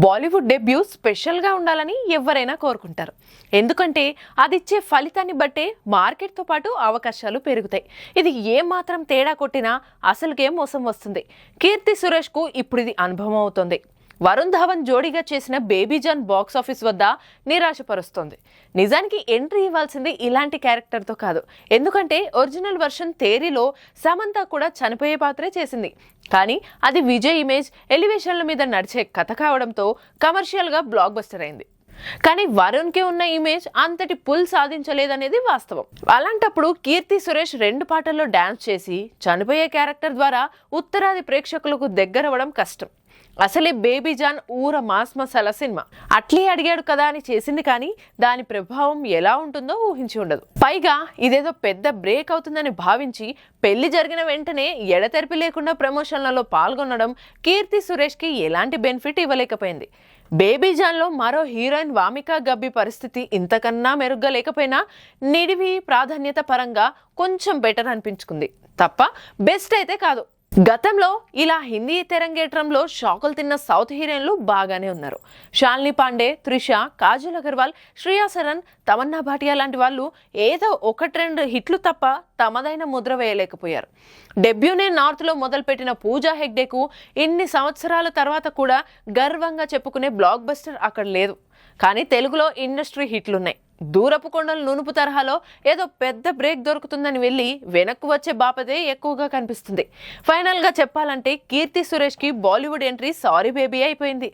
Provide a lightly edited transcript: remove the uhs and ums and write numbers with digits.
Bollywood debut స్పెషల్గా ఉండాలని ఎవరైనా కోరుకుంటారు. ఎందుకంటే అది ఇచ్చే ఫలితాన్ని బట్టే మార్కెట్తో పాటు అవకాశాలు పెరుగుతాయి. ఇది ఏమాత్రం తేడా కొట్టినా అసలుకే మోసం వస్తుంది. కీర్తి సురేష్కు ఇప్పుడు ఇది అనుభవం అవుతుంది. వరుణ్ ధావన్ జోడీగా చేసిన బేబీ జాన్ బాక్స్ ఆఫీస్ వద్ద నిరాశపరుస్తోంది. నిజానికి ఎంట్రీ ఇవ్వాల్సింది ఇలాంటి క్యారెక్టర్తో కాదు. ఎందుకంటే ఒరిజినల్ వర్షన్ తేరీలో సమంత కూడా చనిపోయే పాత్రే చేసింది. కానీ అది విజయ్ ఇమేజ్ ఎలివేషన్ల మీద నడిచే కథ కావడంతో కమర్షియల్గా బ్లాక్ బస్టర్ అయింది. కానీ వరుణ్కి ఉన్న ఇమేజ్ అంతటి పుల్ సాధించలేదనేది వాస్తవం. అలాంటప్పుడు కీర్తి సురేష్ 2 పాటల్లో డాన్స్ చేసి చనిపోయే క్యారెక్టర్ ద్వారా ఉత్తరాది ప్రేక్షకులకు దగ్గరవ్వడం కష్టం. అసలే బేబీ జాన్ ఊర మాస్ మసాలా సినిమా. అట్లే అడిగాడు కదా అని చేసింది, కానీ దాని ప్రభావం ఎలా ఉంటుందో ఊహించి ఉండదు. పైగా ఇదేదో పెద్ద బ్రేక్ అవుతుందని భావించి పెళ్లి జరిగిన వెంటనే ఎడతెరిపి లేకుండా ప్రమోషన్లలో పాల్గొనడం కీర్తి సురేష్కి ఎలాంటి బెనిఫిట్ ఇవ్వలేకపోయింది. బేబీ జాన్లో మరో హీరోయిన్ వామికా గబ్బి పరిస్థితి ఇంతకన్నా మెరుగ్గా లేకపోయినా నిడివి ప్రాధాన్యత పరంగా కొంచెం బెటర్ అనిపించుకుంది తప్ప బెస్ట్ అయితే కాదు. గతంలో ఇలా హిందీ తెరంగేట్రంలో షాకులు తిన్న సౌత్ హీరోయిన్లు బాగానే ఉన్నారు. శాలిని పాండే, త్రిష, కాజల్ అగర్వాల్, శ్రియా సరన్, తమన్నా భాటియా లాంటి వాళ్ళు ఏదో 1-2 హిట్లు తప్ప తమదైన ముద్ర వేయలేకపోయారు. డెబ్యూనే నార్త్లో మొదలుపెట్టిన పూజా హెగ్డేకు ఇన్ని సంవత్సరాల తర్వాత కూడా గర్వంగా చెప్పుకునే బ్లాక్ బస్టర్ అక్కడ లేదు. కానీ తెలుగులో ఇండస్ట్రీ హిట్లున్నాయి. దూరపు కొండలు నునుపు తరహాలో ఏదో పెద్ద బ్రేక్ దొరుకుతుందని వెళ్ళి వెనక్కు వచ్చే బాపదే ఎక్కువగా కనిపిస్తుంది. ఫైనల్గా చెప్పాలంటే కీర్తి సురేష్కి బాలీవుడ్ ఎంట్రీ సారీ బేబీ అయిపోయింది.